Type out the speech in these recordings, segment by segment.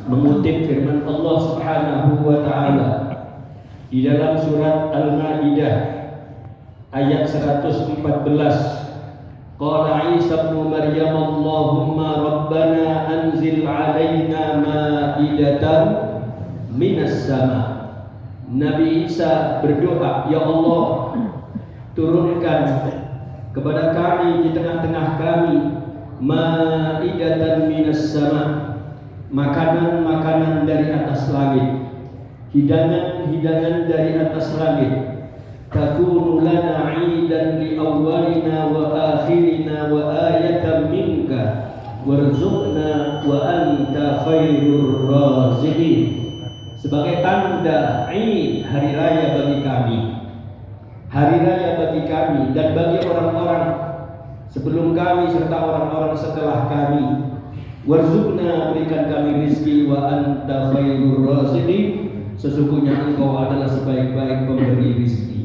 mengutip firman Allah Subhanahu wa taala di dalam surat Al-Maidah ayat 114. Qala Isa ibn Maryam Allahumma rabbana anzil 'alaina ma'idatan minas sama. Nabi Isa berdoa, ya Allah, turunkan kepada kami di tengah-tengah kami ma'idatan minas sama, makanan-makanan dari atas langit, hidangan-hidangan dari atas langit. Takunu lana 'idan li awwalina wa akhirina wa ayatan minka warzuqna wa anta khairur raziqin. Sebagai tanda 'id, hari raya bagi kami, hari raya bagi kami dan bagi orang-orang sebelum kami serta orang-orang setelah kami. Warzuqna, berikan kami rizki, wa anta khairur raziqin, sesungguhnya engkau adalah sebaik-baik pemberi rizki.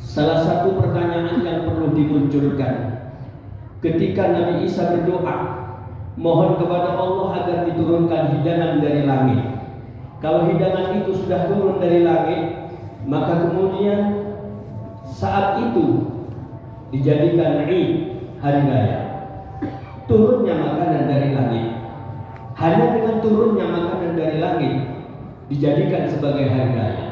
Salah satu pertanyaan yang perlu dimunculkan ketika Nabi Isa berdoa, mohon kepada Allah agar diturunkan hidangan dari langit. Kalau hidangan itu sudah turun dari langit, maka kemudian saat itu dijadikan Id, hari raya. Turunnya makanan dari langit, hanya dengan turunnya makanan dari langit dijadikan sebagai hari raya.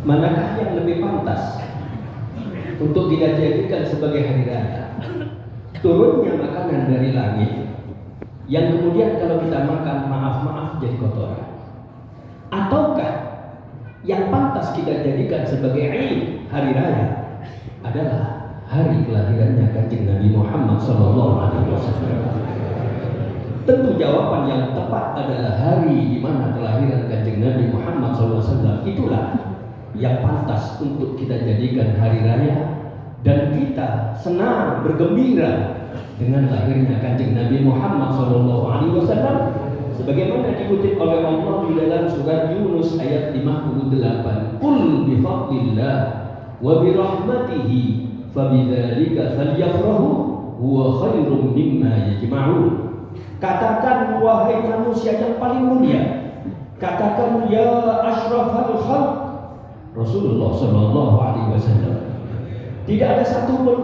Manakah yang lebih pantas untuk kita jadikan sebagai hari raya? Turunnya makanan dari langit yang kemudian kalau kita makan, maaf-maaf jadi kotoran, ataukah yang pantas kita jadikan sebagai Id, hari raya, adalah hari kelahirannya Kanjeng Nabi Muhammad SAW? Tentu jawaban yang tepat adalah hari di mana kelahiran Kanjeng Nabi Muhammad SAW. Itulah yang pantas untuk kita jadikan hari raya, dan kita senang bergembira dengan lahirnya Kanjeng Nabi Muhammad SAW, sebagaimana dikutip oleh Allah di dalam surat Yunus ayat 58. Qul bi fadlillah wa bi rahmatihi fabidzalika falyafrahu huwa khairum mimma yajma'un. Katakan wahai manusia yang paling mulia. Katakan ya asyrafal khalq Rasulullah sallallahu alaihi wasallam. Tidak ada satu pun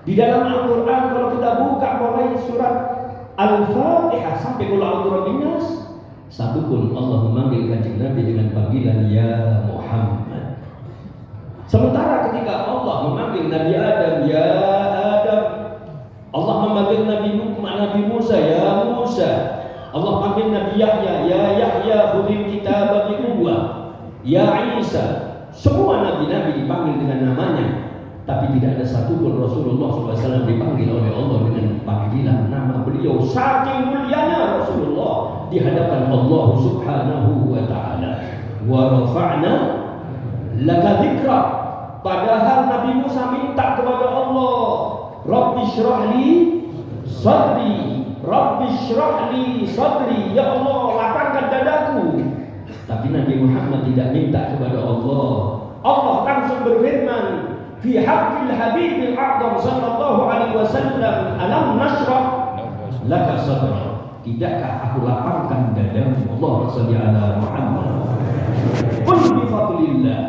di dalam Al-Quran kalau kita buka mulai surat Al-Fatihah sampai qul a'udzu birabbin nas, satu pun Allah memanggil kanjeng Nabi dengan panggilan ya Muhammad. Sementara ketika Allah memanggil Nabi Adam ya Adam, Allah memanggil Nabi Musa ya Musa, Allah memanggil Nabi Yahya ya Yahya khudhil kitaba biquwwah ya Isa. Semua nabi-nabi dipanggil dengan namanya, tapi tidak ada satupun Rasulullah SAW dipanggil oleh Allah dengan panggilan nama beliau. Saking mulianya Rasulullah di hadapan Allah Subhanahu wa Ta'ala. Wa rafa'na laka dzikra. Padahal Nabi Musa minta kepada Allah, Rabbi syrahli sadri, Rabbi syrahli sadri, ya Allah lapangkan dadaku. Tapi Nabi Muhammad tidak minta kepada Allah. Allah langsung berfirman fi haqqil habibil a'zam sallallahu alaihi wasallam, alam nashrah laka sadra. Tidakkah aku lapangkan dadamu? Allahumma shalli ala Muhammad. Qul bi fadlillah.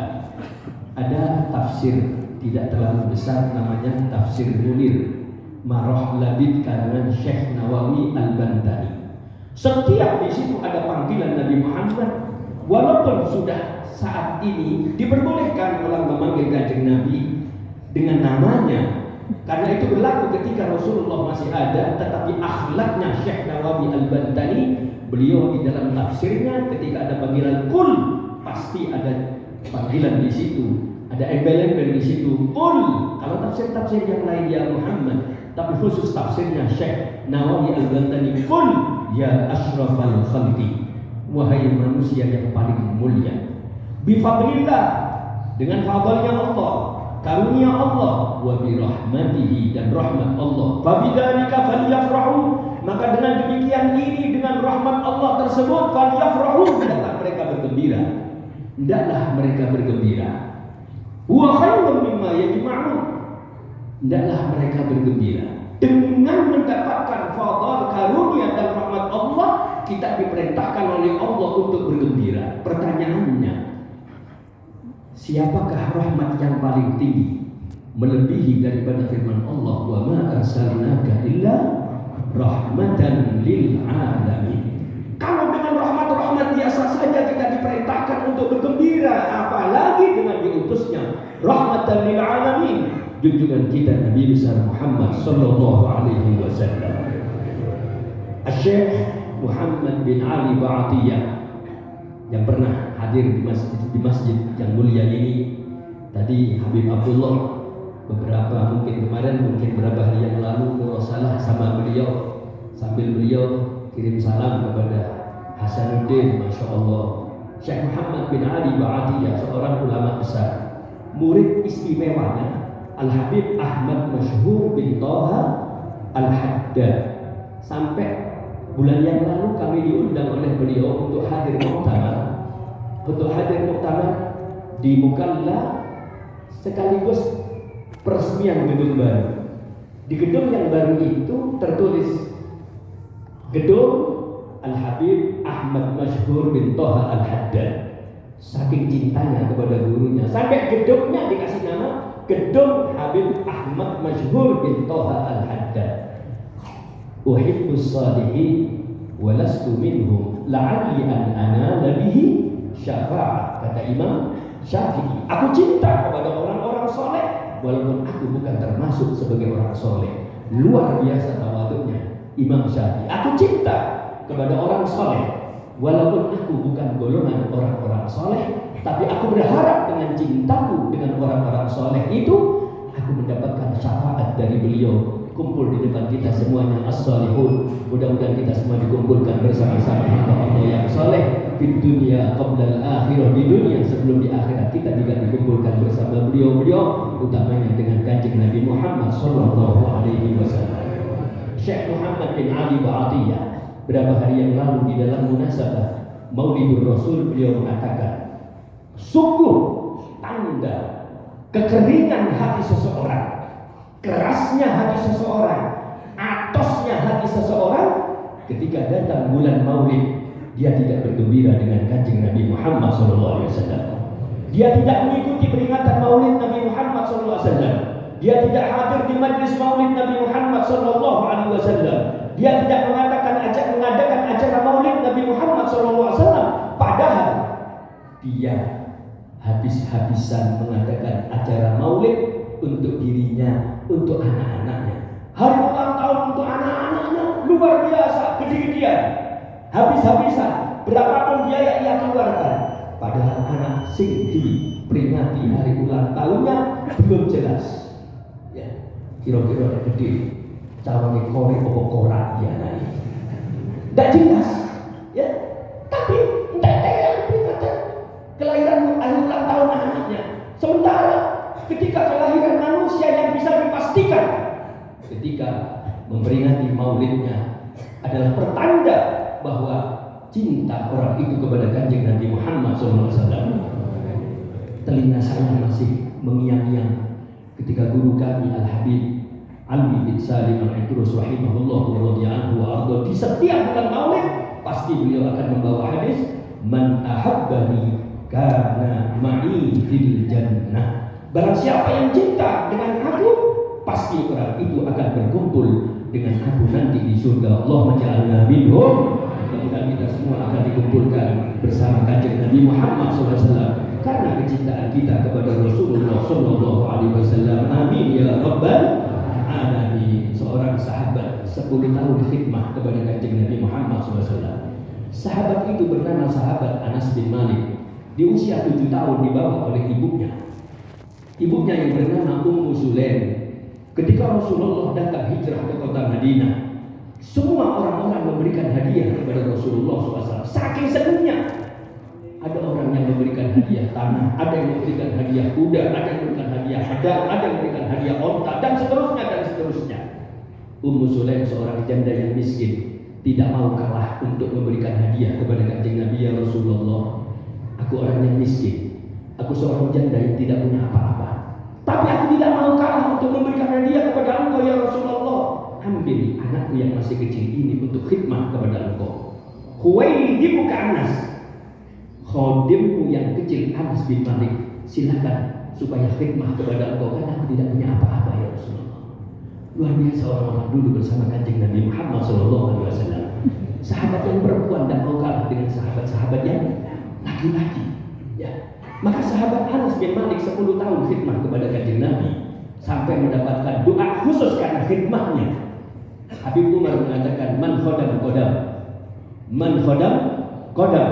Ada tafsir tidak terlalu besar namanya tafsir Munir Marah Labid karangan Syekh Nawawi Al-Bantani. Setiap di situ ada panggilan Nabi Muhammad, walaupun sudah saat ini diperbolehkan orang memanggil kanjeng Nabi dengan namanya, karena itu berlaku ketika Rasulullah masih ada. Tetapi akhlaknya Syekh Nawawi Al-Bantani, beliau di dalam tafsirnya ketika ada panggilan kul, pasti ada panggilan di situ, ada embel-embel di situ kul. Kalau tafsir-tafsir yang lain ya Muhammad, tapi khusus tafsirnya Syekh Nawawi Al-Bantani kul ya asyrafal khalqi, wahai manusia yang paling mulia. Bifadlillah, dengan fadlnya Allah, karunia Allah, wa birahmatihi, dan rahmat Allah. Fabidzalika falyafrahu, maka dengan demikian ini, dengan rahmat Allah tersebut, falyafrahu, hendaklah mereka bergembira. Hendaklah mereka bergembira. Huwa khairun mimma yajma'un. Hendaklah mereka bergembira dengan mendapatkan fadl, karunia dan rahmat Allah. Kita diperintahkan oleh Allah untuk bergembira. Pertanyaannya, siapakah rahmat yang paling tinggi melebihi daripada firman Allah, wa ma arsalnaka illa rahmatan lil alamin. Kalau dengan rahmat-rahmat biasa saja kita diperintahkan untuk bergembira, apalagi dengan diutusnya rahmatan lil alamin, junjungan kita Nabi besar Muhammad sallallahu alaihi wasallam. Syekh Muhammad bin Ali Ba'atiyah yang pernah hadir di masjid yang mulia ini, tadi Habib Abdullah beberapa mungkin kemarin, mungkin beberapa hari yang lalu murasalah sama beliau, sambil beliau kirim salam kepada Hasanuddin, Masya Allah. Syekh Muhammad bin Ali Ba'atiyah seorang ulama besar, murid istimewanya Al-Habib Ahmad Masyhur bin Thaha Al-Haddad. Sampai bulan yang lalu kami diundang oleh beliau untuk hadir muktamar di Mukalla, sekaligus peresmian gedung baru. Di gedung yang baru itu tertulis Gedung Al-Habib Ahmad Masyhur bin Thaha Al-Haddad. Saking cintanya kepada gurunya, sampai gedungnya dikasih nama Gedung Habib Ahmad Masyhur bin Thaha Al-Haddad. Uhibbus salihin walastu minhum la'alli an anala bihi syafa'ah, kata Imam Syafi'i. Aku cinta kepada orang-orang soleh walaupun aku bukan termasuk sebagai orang soleh. Luar biasa tawadhunya Imam Syafi'i. Aku cinta kepada orang soleh walaupun aku bukan golongan orang-orang soleh, tapi aku berharap dengan cintaku dengan orang-orang soleh itu aku mendapatkan syafaat dari beliau. Kumpul di depan kita semuanya as-salihun. Mudah-mudahan kita semua dikumpulkan bersama-sama hamba Allah yang saleh di dunia qabla al-akhirah, di dunia sebelum di akhirat kita juga dikumpulkan bersama beliau-beliau, utamanya dengan kanjeng Nabi Muhammad sallallahu alaihi wasallam. Syekh Muhammad bin Ali Ba'atiyah berapa hari yang lalu di dalam munasabah Maulidur Rasul beliau mengatakan, sungguh tanda kekeringan hati seseorang, kerasnya hati seseorang atosnya hati seseorang ketika datang bulan Maulid, dia tidak bergembira dengan Kanjeng Nabi Muhammad SAW. Dia tidak mengikuti peringatan Maulid Nabi Muhammad SAW. Dia tidak hadir di majlis Maulid Nabi Muhammad SAW. Dia tidak mengadakan acara Maulid Nabi Muhammad SAW. Padahal dia habis-habisan mengadakan acara Maulid untuk dirinya, untuk anak-anaknya. Hari ulang tahun untuk anak-anaknya luar biasa, gede-gedean, habis-habisan, berapapun biaya ia keluarkan. Padahal anak sing diperingati hari ulang tahunnya belum jelas. Ya, kira-kira gede, calonnya korek apa korak ya nanti. Tidak jelas, ya. Tapi tidak ada peringatan kelahiran hari ulang tahun anaknya. Sementara ketika kelahiran manusia yang bisa dipastikan, ketika memperingati maulidnya adalah pertanda bahwa cinta orang itu kepada Kanjeng Nabi Muhammad SAW. Telinga saya masih mengiang-iang ketika guru kami Al-Habib Alwi bin Salim Al-Idrus rahimahullah wa radhiyallahu anhu di setiap bulan Maulid pasti beliau akan membawa hadis man ahabbani kana ma'i fil jannah. Barang siapa yang cinta dengan aku, pasti orang itu akan berkumpul dengan aku nanti di surga. Allah menja'alna minhum. Mudah-mudahan kita semua akan dikumpulkan bersama Kanjeng Nabi Muhammad SAW karena kecintaan kita kepada Rasulullah SAW. Amin ya rabbal alamin. Seorang sahabat 10 tahun khidmah kepada Kanjeng Nabi Muhammad SAW. Sahabat itu bernama sahabat Anas bin Malik. Di usia 7 tahun dibawa oleh ibunya. Ibunya yang bernama Ummu Sulaim. Ketika Rasulullah datang hijrah ke kota Madinah, semua orang-orang memberikan hadiah kepada Rasulullah SAW. Saking senangnya, ada orang yang memberikan hadiah tanah, ada yang memberikan hadiah kuda, ada yang memberikan hadiah pedang, ada yang memberikan hadiah onta, dan seterusnya dan seterusnya. Ummu Sulaim seorang janda yang miskin, tidak mau kalah untuk memberikan hadiah kepada Kanjeng Nabi. Ya Rasulullah, aku orang yang miskin, aku seorang janda yang tidak punya apa-apa, tapi aku tidak mau kalah untuk memberikan hadiah kepada engkau ya Rasulullah. Ambil anakku yang masih kecil ini untuk khidmah kepada engkau. Huwaidhibuka Anas, khodimku yang kecil Anas bin Malik, silakan supaya khidmah kepada engkau karena aku tidak punya apa-apa ya Rasulullah. Luar biasa orang-orang dulu bersama Kanjeng Nabi Muhammad SAW. Sahabat yang perempuan dan mau kalah dengan sahabat-sahabat yang laki-laki. Ya. Maka sahabat Anas bin Malik 10 tahun khidmah kepada Kanjeng Nabi sampai mendapatkan doa khusus karena khidmahnya. Habib Umar mengatakan man khodam kodam, man khodam kodam.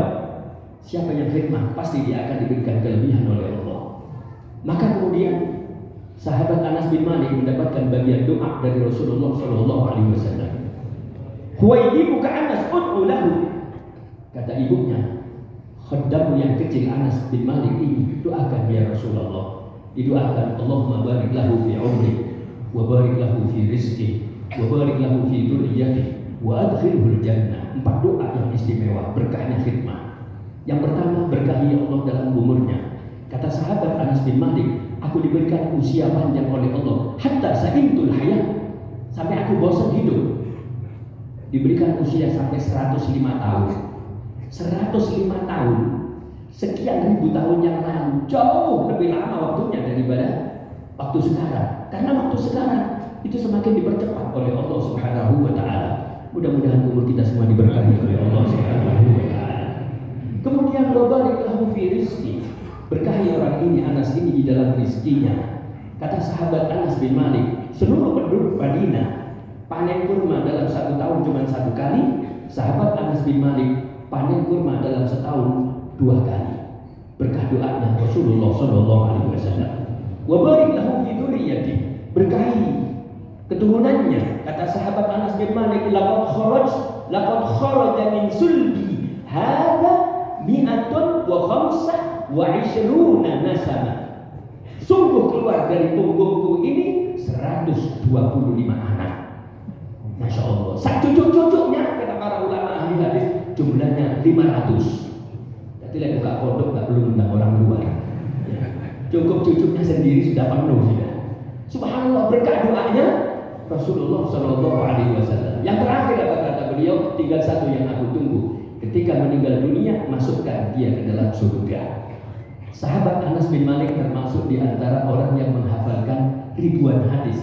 Siapa yang khidmah pasti dia akan diberikan kelebihan oleh Allah. Maka kemudian sahabat Anas bin Malik mendapatkan bagian doa dari Rasulullah SAW. Huwaidhibuka Anas ud'u lahu. Kata ibunya, khodam yang kecil Anas bin Malik ini doakan ya Rasulullah. Didoakan Allahumma barik lahu fi umri wa barik lahu fi rizqi wa barik lahu fi dzurriyyati wa adkhilhul jannah. 4 doa yang istimewa berkahnya khidmah. Yang pertama, berkahi Allah dalam umurnya. Kata sahabat Anas bin Malik, aku diberikan usia panjang oleh Allah hatta sa'intul hayat, sampai aku bosan hidup. Diberikan usia sampai 105 tahun. 105 tahun, sekian ribu tahun yang lalu, jauh lebih lama waktunya daripada waktu sekarang. Karena waktu sekarang itu semakin dipercepat oleh Allah Subhanahu wa Ta'ala. Mudah-mudahan umur kita semua diberkahi oleh Allah Subhanahu wa Ta'ala. Kemudian wabarik lahu fi rizqi, berkahi orang ini, Anas ini, di dalam rizkinya. Kata sahabat Anas bin Malik, seluruh penduduk Madinah panen kurma dalam 1 tahun cuma 1 kali. Sahabat Anas bin Malik panen kurma dalam setahun 2 kali. Berkah doanya Rasulullah SAW. Wabarik lahu fi dzurriyyati, berkahi keturunannya. Kata sahabat Anas bin Malik, laqad kharaja min sulbi hadza mi'atun wa khamsah wa 'ishruna nasaba. Sungguh keluar dari punggungku ini 125 anak. Masya Allah. Sak cucuk-cucuknya, kata para ulama ahli hadis, jumlahnya 500. Jadi lagi buka pondok nggak perlu undang orang luar. Ya. Cukup cucuknya sendiri sudah penuh sudah. Subhanallah, berkah doanya Rasulullah Shallallahu Alaihi Wasallam. Yang terakhir apa kata beliau? Tinggal satu yang aku tunggu. Ketika meninggal dunia, masukkan dia ke dalam surga. Sahabat Anas bin Malik termasuk di antara orang yang menghafalkan ribuan hadis,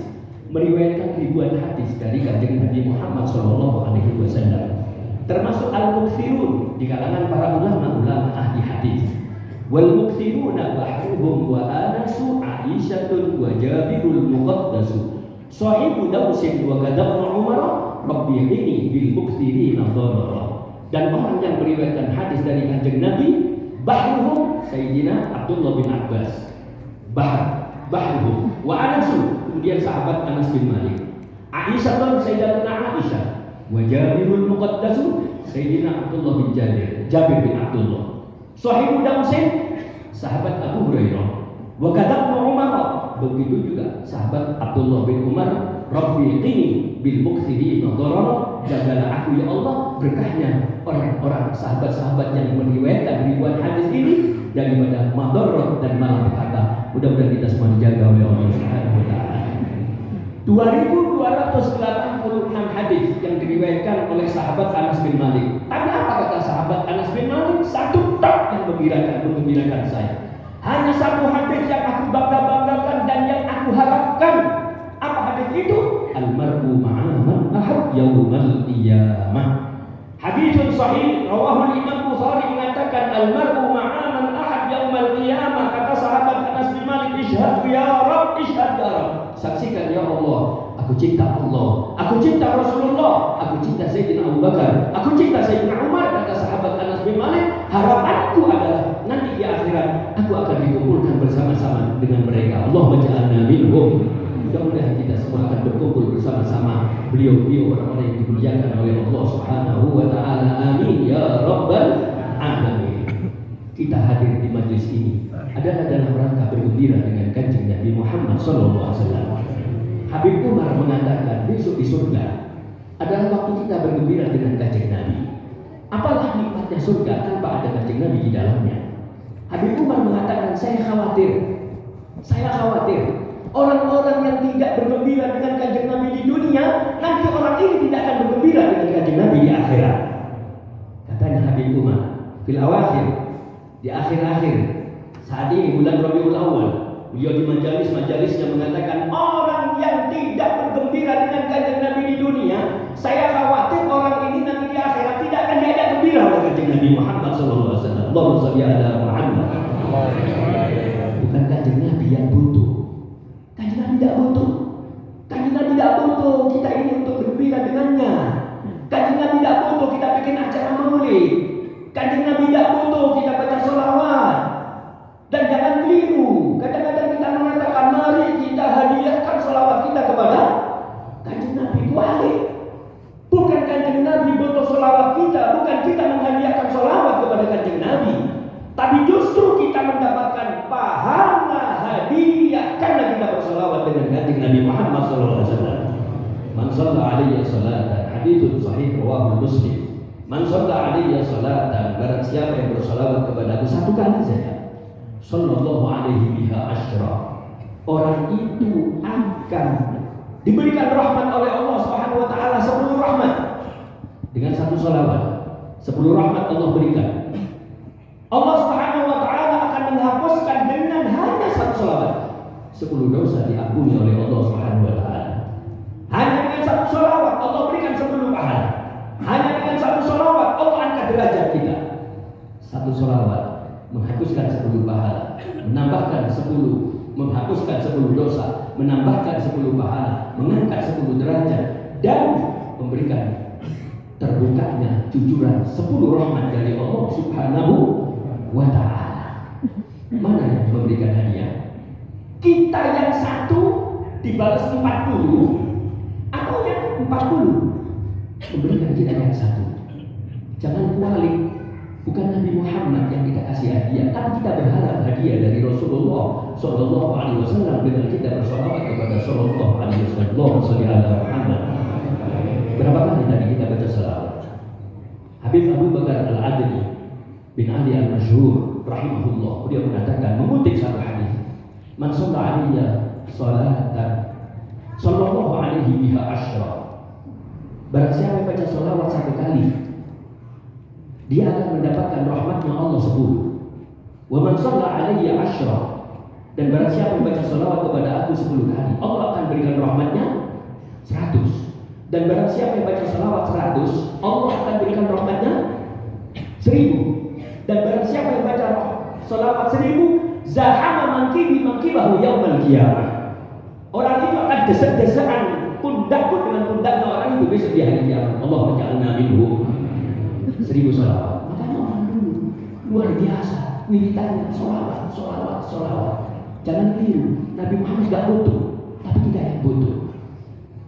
meriwayatkan ribuan hadis dari kanjeng Nabi Muhammad Shallallahu Alaihi Wasallam. Termasuk al-mukthirun di kalangan para ulama ahli hadis. Wal mukthiruna bahruhum wa anasu Aisyatun wa Jabirul Muqaddasu Sahibu Dausin wa Gadabnu Umar Rabbi ini bil mukthirina dharara. Dan orang yang meriwayatkan hadis dari kanjeng Nabi, bahruhum Sayyidina Abdullah bin Abbas, bahruhum wa anasu, kemudian sahabat Anas bin Malik, Aisyatun Sayyidatuna Aisyah, wa Jabirul Muqaddasu Sayyidina Abdullah bin Jabir bin Abdullah, Sahibu Dausin sahabat Abu Hurairah, wa Gadabnu Umar, begitu juga sahabat Abdullah bin Umar, Rabbi qini bil mukthirina dharara, jagalah aku ya Allah berkahnya orang-orang sahabat-sahabat yang meriwayatkan ribuan hadis ini daripada madarat dan malapetaka. Mudah-mudahan kita semua dijaga oleh Allah Subhanahu wa taala. 2286 hadis yang diriwayatkan oleh sahabat Anas bin Malik. Tapi apa kata sahabat Anas bin Malik? Satu tak yang menggembirakan saya. Hanya satu hadis yang aku bangga-banggakan dan yang aku harapkan. Apa hadis itu? Al-mar'u ma'a man ahab yaumal qiyamah. Hadisun sahih rawahul Imam Bukhari mengatakan al-mar'u ma'a man ahab yaumal qiyamah. Kata sahabat Anas bin Malik, ishhad ya Rabb, ishhad ya Rabb. Saksikan ya Allah, aku cinta Allah, aku cinta Rasulullah, aku cinta Sayyidina Abu Bakar, aku cinta Sayyidina Umar. Kata sahabat Anas bin Malik, harapanku adalah nanti di akhirat aku akan dikumpulkan bersama-sama dengan mereka. Allahumma ja'alna minhum. Mudah-mudahan kita semua akan berkumpul bersama-sama beliau-beliau orang-orang yang dimuliakan oleh Allah Subhanahu wa taala. Amin ya rabbal alamin. Kita hadir di majlis ini adalah dalam rangka bergembira dengan kanjeng Nabi Muhammad sallallahu alaihi wasallam. Habib Umar mengatakan besok di surga adalah waktu kita bergembira dengan kanjeng Nabi. Apalah nikmatnya surga tanpa ada kanjeng Nabi di dalamnya. Habib Umar mengatakan saya khawatir orang-orang yang tidak bergembira dengan kanjeng Nabi di dunia, nanti orang ini tidak akan bergembira dengan kanjeng Nabi di akhirat. Katanya Habib Umar, fil awakhir, di akhir-akhir, saat ini bulan Rabiul Awal, beliau di majalis-majalisnya mengatakan orang yang tidak bergembira dengan kanjeng Nabi di dunia, saya khawatir orang ini nanti di akhirat tidak akan diajak gembira oleh kanjeng Nabi Muhammad sallallahu alaihi wasallam. Allahumma shalli ala Muhammad. Bukan kanjeng Nabi yang butuh. Kanjeng Nabi tidak butuh. Kanjeng Nabi tidak butuh kita ini untuk bergembira dengannya. Kanjeng Nabi tidak butuh kita bikin acara maulid. Kanjeng Nabi tidak butuh kita baca sholawat. Dan jangan keliru. Kadang-kadang kita mengatakan mari kita hadiahkan sholawat kita kepada kanjeng Nabi. Kuali. Bukan kanjeng Nabi butuh sholawat kita. Bukan kita menghadiahkan sholawat kepada kanjeng Nabi. Tapi justru kita mendapatkan pahala hadiah karena kita bersolawat dengan kanjeng Nabi Muhammad SAW. Man shalla alaihi salatan, haditsun sahih rawahu Muslim. Man shalla alaihi salatan, barang siapa yang bersolawat kepadaku satu kali saja, sallallahu alaihi biha asyra, orang itu akan diberikan rahmat oleh Allah Subhanahu wa taala 10 rahmat. Dengan satu solawat 10 rahmat Allah berikan. Allah Subhanahu wa taala akan menghapuskan dengan hanya satu salawat 10 dosa diampuni oleh Allah Subhanahu wa taala. Hanya dengan satu salawat Allah berikan 10 pahala. Hanya dengan satu salawat Allah angkat derajat kita. Satu salawat menghapuskan 10 pahala, menambahkan 10, menghapuskan 10 dosa, menambahkan 10 pahala, mengangkat 10 derajat dan memberikan terbukanya cucuran 10 rahmat dari Allah Subhanahu wa ta'ala. Mana yang memberikan hadiah? Kita yang satu dibalas 40 atau yang 40 memberikan kita yang satu. Jangan kualik. Bukan Nabi Muhammad yang kita kasih hadiah, tapi kita berharap hadiah dari Rasulullah Sallallahu Alaihi Wasallam dengan kita bersolawat kepada Sallallahu Alaihi Wasallam. Berapa kali tadi kita baca salawat? Habib Abu Bakar Al-Adli bin Ali Al-Masyhur rahimahullah, beliau mengatakan mengutip satu hadis, man shalla alaiya salatan sallallahu alaihi biha asyra. Barang siapa yang baca salawat 1 kali, dia akan mendapatkan rahmatnya Allah 10. Wa man shalla alaihi asyra. Dan barang siapa yang baca salawat kepada aku 10 kali, Allah akan berikan rahmatnya 100. Dan barang siapa yang baca salawat 100, Allah akan berikan rahmatnya 1000. Dan barang siapa yang baca salawat 1000, zahama mankibahu yaumal qiyamah. Orang itu akan desek-desekan pundakku dengan pundaknya orang itu besok di hari kiamat. Allah ja'alna minhu. 1000 salawat. Makanya orang dulu luar biasa wiridannya salawat. Jangan keliru, Nabi Muhammad gak butuh, tapi kita yang butuh.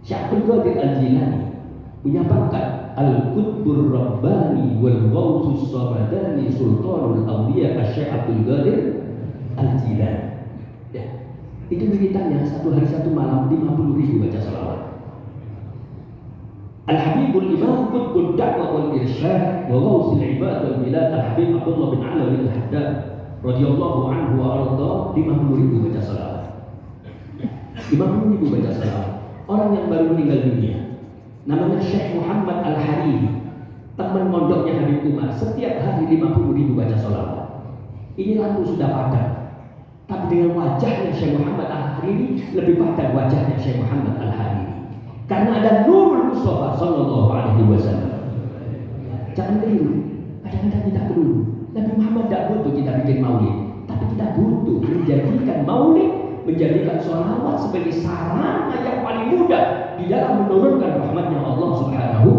Syekh Abdul Qadir Al-Jilani punya pangkat Al-Qutbur Rabbani wal Ghawthus Sabadani Sultanul Awliya Syekh Abdul Qadir Al-Jilani. Ya. Itu beritanya 1 hari 1 malam 50.000 baca salawat. Al-Habibul Imam Qutbud Da'wah wal Irsyad wa Ghawthul Ibad wal Bilad Al-Habib Abdullah bin Alawi Al-Haddad radhiyallahu anhu wa arda 50.000 baca salawat. 50.000 baca salawat. Orang yang baru meninggal dunia namanya Syekh Muhammad Al-Hariri, teman mondoknya Habib Umar, setiap hari 50.000 baca salawat. Ini lampu sudah padam, tapi dengan wajahnya Syekh Muhammad Al-Hariri lebih padam wajahnya Syekh Muhammad Al-Hariri, karena ada Nurul Mustafa sallallahu alaihi wasallam. Jangan keliru, kadang-kadang kita keliru. Nabi Muhammad tidak butuh kita bikin maulid, tapi kita butuh menjadikan maulid, menjadikan sholawat sebagai sarana yang paling mudah di dalam menurunkan rahmatnya Allah Subhanahu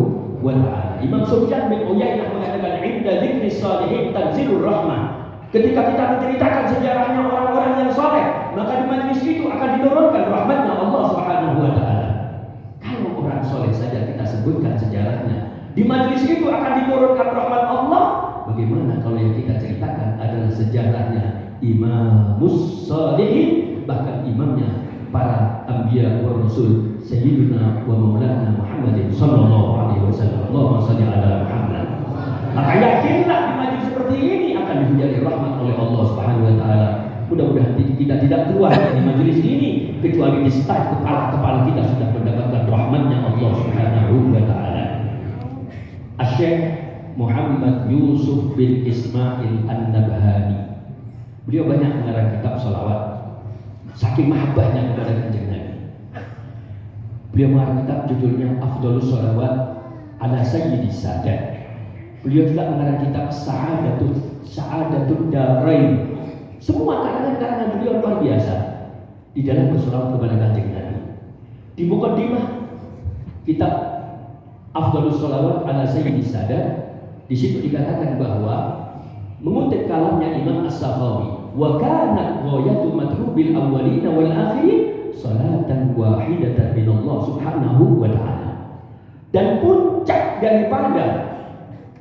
wa Ta'ala. Imam Sufyan bin Uyainah mengatakan, "Inda dzikri shalihin tanzilur rahmah." Ketika kita menceritakan sejarahnya orang-orang yang saleh, maka di majelis itu akan diturunkan rahmatnya Allah Subhanahu wa Ta'ala. Kalau orang saleh saja kita sebutkan sejarahnya, di majelis itu akan diturunkan rahmat Allah. Bagaimana kalau yang kita ceritakan adalah sejarahnya Imamus Shalihin, bahkan imamnya para anbiya wa rasul, Sayyidina wa Maulana Muhammadin sallallahu alaihi wasallam. Allahumma shalli ala Muhammad. Maka yakinlah di majlis seperti ini akan dihujani rahmat oleh Allah Subhanahu wa Ta'ala. Mudah-mudahan kita tidak keluar dari majlis ini kecuali di start kepala kita sudah mendapatkan rahmatnya Allah Subhanahu wa Ta'ala. Syekh Muhammad Yusuf bin Ismail An-Nabhani, beliau banyak mengarang kitab salawat, saking mahabbahnya kepada Kanjeng Nabi. Beliau mengarang kitab judulnya Afdhalus Shalawat ala Sayyidis Sadat. Beliau juga mengarang kitab Sa'adatul Darain. Semua karangan-karangan beliau luar biasa di dalam bersolawat kepada Kanjeng Nabi. Di muqaddimah kitab Afdhalus Shalawat ala Sayyidis Sadat, di situ dikatakan bahwa mengutip kalamnya Imam As-Sakhawi, wa kanat ghayatu matrubil awwalina wal akhirin salatan wahidatan min Allah Subhanahu wa Ta'ala. Dan puncak daripada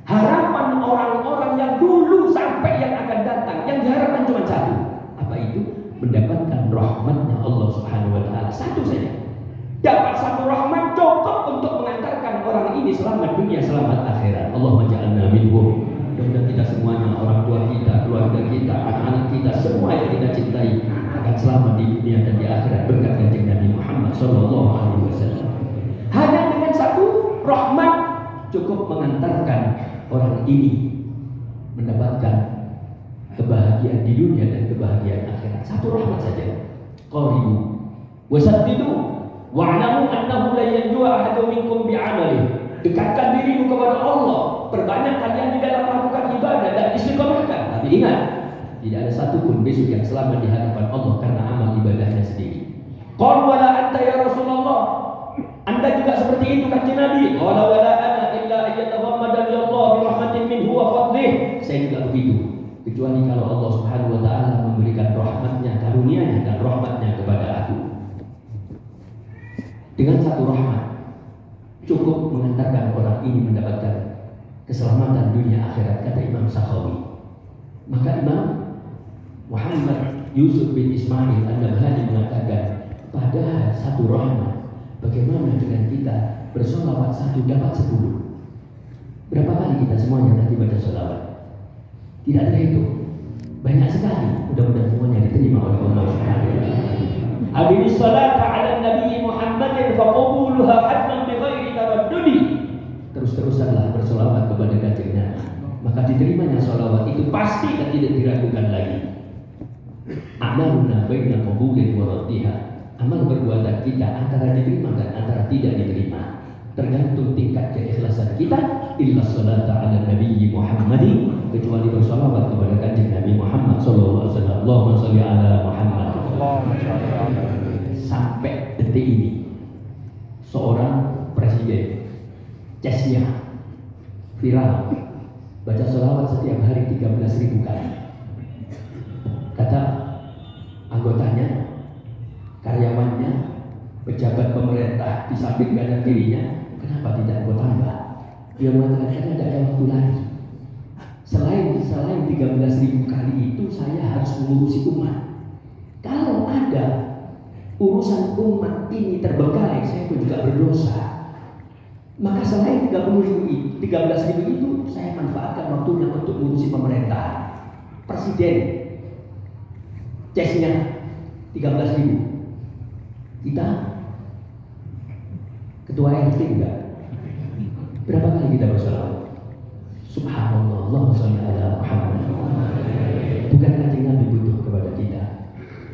harapan orang-orang yang dulu sampai yang akan datang, yang diharapkan cuma satu. Apa itu? Mendapatkan rahmatnya Allah Subhanahu wa Ta'ala. Satu saja. Dapat satu rahmat cukup untuk mengantarkan orang ini selamat dunia, selamat akhirat. Allahumma ja'alna minhum. Mudah-mudahan kita semuanya, orang tua kita, keluarga kita, anak-anak kita, semua yang kita cintai akan selamat di dunia dan di akhirat berkat Kanjeng Nabi Muhammad sallallahu alaihi wasallam. Hanya dengan satu rahmat cukup mengantarkan orang ini mendapatkan kebahagiaan di dunia dan kebahagiaan akhirat. Satu rahmat saja. Qaribu wasaddidu wa'lamu annahu la yanju'a ahadun minkum bi'amalihi. Dekatkan dirimu kepada Allah, perbanyak kalian di dalam melakukan ibadah dan istiqomahkan. Tapi ingat, tidak ada satupun besok yang selamat di hadapan Allah karena amal ibadahnya sendiri. Qala wala anta ya Rasulullah, Anda juga seperti itu kata Nabi. Qala wala ana illa ayyataghammadani Allah bi rahmatin minhu wa fadlih. Saya juga begitu, kecuali kalau Allah Subhanahu wa Ta'ala memberikan rahmatnya, karunia-Nya dan rahmatnya kepada aku. Dengan satu rahmat cukup mengantarkan orang ini mendapatkan keselamatan dunia akhirat, kata Imam Sakhawi. Maka Imam Muhammad Yusuf bin Ismail An-Nabhani mengatakan, padahal satu rahmat, bagaimana dengan kita bersolawat 1 dapat 10? Berapa kali kita semuanya tadi baca solawat? Tidak ada itu, banyak sekali. Mudah-mudahan semuanya diterima oleh Allah Subhanahu wa Ta'ala. Hadis salat ala Nabi Muhammadin faqabuluha hatman bighairi taraddudi. Terus-terusanlah bersolawat kepada kanjeng Nabi, maka diterimanya solawat itu pasti dan tidak diragukan lagi. Amaluna baina qabulin wa raddiha. Amal perbuatan kita antara diterima dan antara tidak diterima, tergantung tingkat keikhlasan kita. Illa salata ala Nabi Muhammadin, kecuali bersolawat kepada kanjeng Nabi Muhammad sallallahu alaihi wasallam. Allahumma shalli ala Muhammad. Sampai detik ini seorang presiden Chechnya viral baca sholawat setiap hari 13.000 kali. Kata anggotanya, karyawannya, pejabat pemerintah di samping kanan kirinya, kenapa tidak kau tambah? Dia mengatakan karena tidak ada waktu lagi. Selain 13.000 kali itu saya harus mengurusi umat. Kalau ada urusan umat ini terbengkalai, saya pun juga berdosa. Maka selain 13.000 itu saya manfaatkan waktunya untuk mengurusi pemerintah. Presiden Chechnya 13.000. Kita ketua RT enggak? Berapa kali kita bersolawat? Subhanallah, Allahumma shalli ala Muhammad. Bukan kanjeng Nabi butuh kepada kita,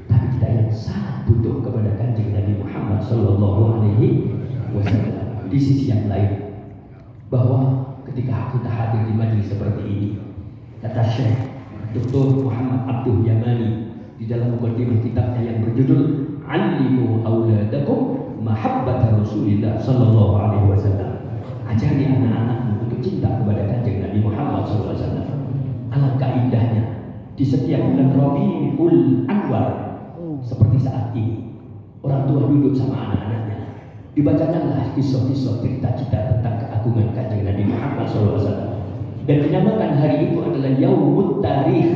tapi kita yang sangat butuh kepada kanjeng Nabi Muhammad sallallahu alaihi wasallam. Di sisi yang lain, bahwa ketika kita hadir di majelis seperti ini, kata Syekh Dr. Muhammad Abdul Yamani di dalam mukadimah kitabnya yang berjudul Allimu auladakum mahabbata Rasulillah sallallahu alaihi wasallam. Ajari anak-anakmu untuk cinta kepada kanjeng Nabi Muhammad sallallahu alaihi wasallam. Alangkah indahnya di setiap bulan Rabiul Anwar seperti saat ini, orang tua duduk sama anak-anaknya, dibacakanlah kisah-kisah cerita-cerita tentang keagungan kanjeng Nabi Muhammad SAW, dan dinamakan hari itu adalah Yaumut Tarikh,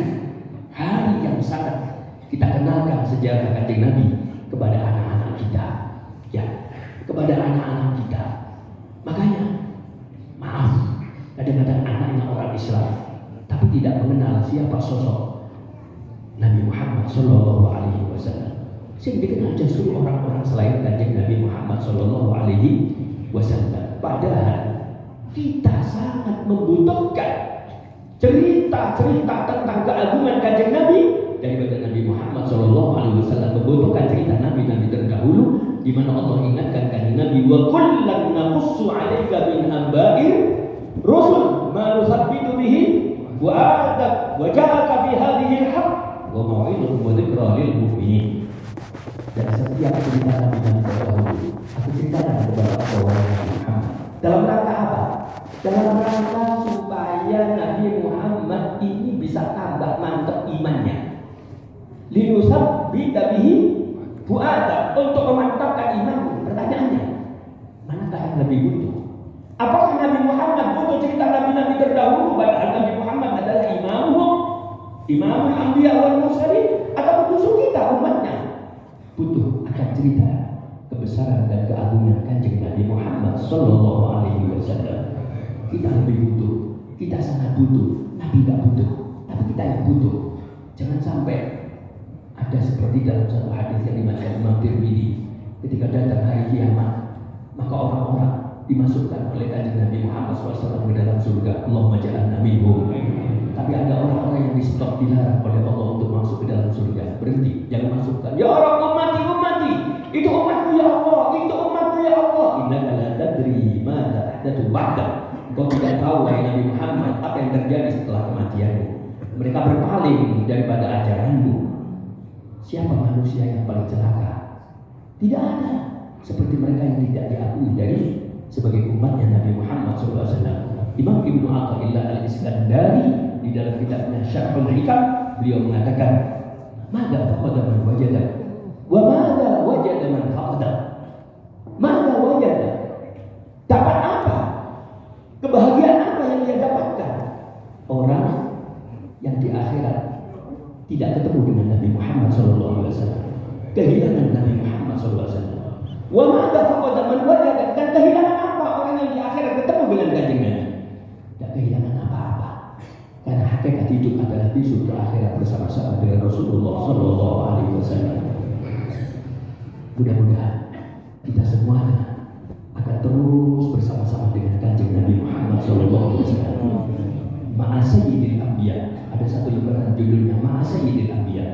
hari yang sangat kita kenalkan sejarah kanjeng Nabi kepada anak-anak kita, ya, kepada anak-anak kita. Makanya maaf, kadang-kadang anaknya orang Islam tapi tidak mengenal siapa sosok Nabi Muhammad Sallallahu Alaihi Wasallam. Sehingga dikenal justru orang-orang selain kanjeng Nabi Muhammad Sallallahu Alaihi Wasallam. Padahal kita sangat membutuhkan cerita-cerita tentang keagungan kanjeng Nabi daripada Nabi Muhammad Sallallahu Alaihi Wasallam. Membutuhkan cerita Nabi-Nabi terdahulu, di mana Allah ingatkan kanjeng Nabi, wa kullan naqussu 'alaika min amba'ir rusul ma nusabbitu bihi wa adak wa ja'aka fi hadhihi al-haq wa mau'izatun wa dzikra lil mu'minin. Dan setiap cerita Nabi terdahulu aku ceritakan kepada orang Muhammad. Dalam rangka apa? Dalam rangka supaya Nabi Muhammad ini bisa tambah mantap imannya. Linusabbita bihi fu'ada, untuk memantapkan imanmu. Pertanyaannya, manakah yang lebih butuh? Apakah Nabi Muhammad butuh cerita Nabi-Nabi terdahulu, padahal Nabi Muhammad adalah imamul anbiya wal mursalin, atau justru kita umatnya butuh akan cerita kebesaran dan keagungan kanjeng Nabi Muhammad Sallallahu Alaihi Wasallam? Kita lebih butuh, kita sangat butuh. Nabi tidak butuh, tapi kita yang butuh. Jangan sampai ada seperti dalam satu hadis yang dimaksud Imam Tirmidzi, ketika datang hari kiamat, maka orang-orang dimasukkan oleh kanjeng Nabi Muhammad SAW ke dalam surga. Allahumma ja'alna minhum. Tapi ada orang-orang yang di stop, dilarang oleh Allah untuk masuk ke dalam surga. Berhenti, jangan masukkan. Ya orang ummati, itu umatku ya Allah, itu umatku ya Allah. Innaka la tadri ma tahdatsu ba'da. Kau tidak tahu wahai Nabi Muhammad apa yang terjadi setelah kematianmu. Mereka berpaling daripada ajaranmu. Siapa manusia yang paling celaka? Tidak ada seperti mereka yang tidak diakui dari sebagai umatnya Nabi Muhammad SAW. Imam Ibnu Athaillah Al-Iskandari di dalam kitabnya Syarhul Hikam, beliau mengatakan, "Mada faqada man wajada wa mada wajada man faqada." Mada wajada? Dapat apa? Kebahagiaan apa yang dia dapatkan? Orang yang di akhirat tidak ketemu dengan Nabi Muhammad SAW, kehilangan Nabi Muhammad SAW. Wa mada faqada man wajada, dan kehilangan apa orang yang di akhirat ketemu dengan kanjeng Nabi? Tidak kehilangan apa-apa, karena hakikat hidup adalah besok ke akhirat bersama-sama dengan Rasulullah SAW. Mudah-mudahan kita semuanya akan terus bersama-sama dengan Kanjeng Nabi Muhammad SAW. Ma'a Sayyidil Anbiya. Ada satu lembaran judulnya Ma'a Sayyidil Anbiya.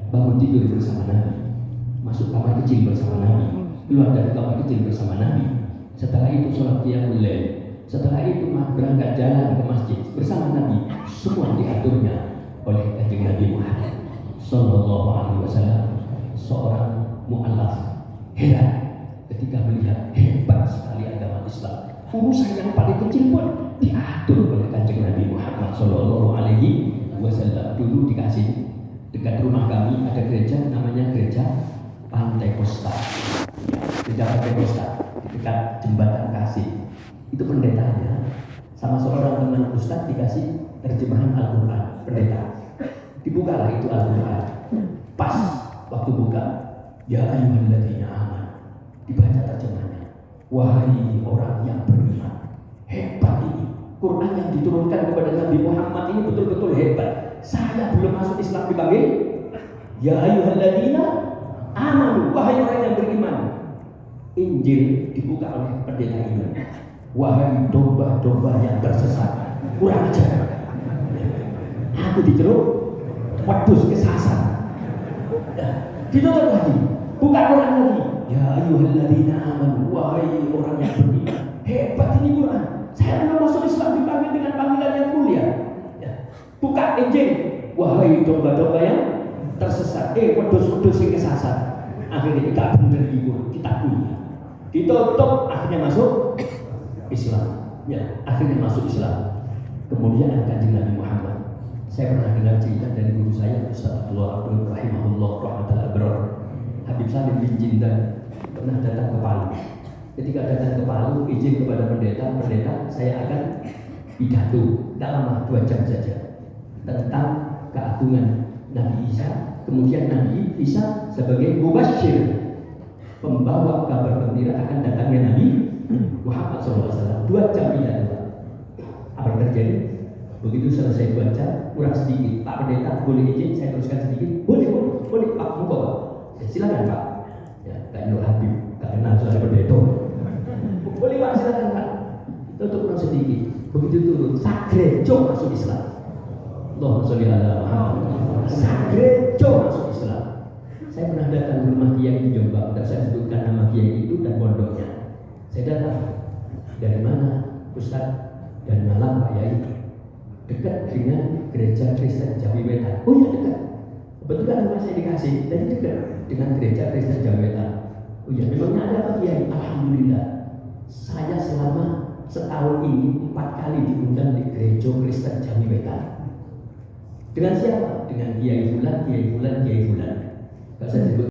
Bangun tidur bersama Nabi, masuk kamar kecil bersama Nabi, keluar dari kamar kecil bersama Nabi. Setelah itu sholat qiyamul lail. Setelah itu berangkat jalan ke masjid bersama Nabi. Semua diaturnya oleh Kanjeng Nabi Muhammad SAW. Seorang mu'allaf heran ketika melihat hebat sekali agama Islam. Urusan yang paling kecil pun diatur oleh Kanjeng Nabi Muhammad SAW. Dulu dikasih dekat rumah kami ada gereja namanya gereja Pantai Kosta. Gereja Pantai Kosta di dekat jembatan Kasih. Itu pendetanya sama seorang teman ustaz dikasih terjemahan Al-Quran. Pendeta dibukalah itu Al-Quran. Pas waktu buka, ya ayyuhalladzina amanu, dibaca terjemahannya, wahai orang yang beriman. Hebat ini Quran yang diturunkan kepada Nabi Muhammad ini betul-betul hebat. Saya belum masuk Islam dipanggil ya ayyuhalladzina amanu, wahai orang yang beriman. Injil dibuka oleh pendeta ini, wahai domba-domba yang tersesat. Kurang ajar. Aku dijeruk, wedus kesasar. Ditutup lagi, buka Quran lagi. Ya ayyuhalladzina amanu, wahai orang yang beriman. Hebat ini Quran. Saya belum masuk Islam dipanggil dengan panggilan yang mulia. Buka Injil, wahai domba-domba yang tersesat. Wedus-wedus yang kesasar. Akhirnya kita benar kita punya. Ditutup, akhirnya masuk Islam. Ya, akhirnya masuk Islam. Kemudian ada Kanjeng Nabi Muhammad. Saya pernah dengar cerita dari guru saya, Ustaz Abdullah Abdul Rahimahullah Rahmatul Abrar. Habib Salim bin Jindan pernah datang ke Palu. Ketika datang ke Palu, izin kepada pendeta, saya akan pidato, tidak lama 2 jam saja, tentang keagungan Nabi Isa. Kemudian Nabi Isa sebagai mubasyir, pembawa kabar gembira akan datangnya Nabi Muhammad SAW. 2 jam pidato. Apa yang terjadi? Begitu selesai baca, kurang sedikit. Pak Pendeta, boleh izin saya teruskan sedikit? Boleh Pak, mau bawa? Ya, silakan Pak. Ya, Kak Nur Habib, Kak kenal saudara pendeta. Boleh Pak, silakan Pak. Tutup kurang sedikit. Begitu turun, sagrejo masuk Islam. Allahumma sholli ala Muhammad. Sagrejo masuk Islam. Saya pernah datang ke rumah Kiai di Jombang. Tidak saya sebutkan nama Kiai itu dan pondoknya. Saya datang. Dari mana? Ustaz, dari Malang Pak Yai. Dekat dengan gereja Kristen Jawi Wetan. Oh iya dekat. Kebetulan rumah saya dikasih dan dekat dengan gereja Kristen Jawi Wetan. Oh iya, memangnya ada apa Kiai? Alhamdulillah. Saya selama setahun ini 4 kali diundang di gereja Kristen Jawi Wetan. Dengan siapa? Dengan Kiai Fulan, Kiai Fulan, Kiai Fulan. Gak saya sebut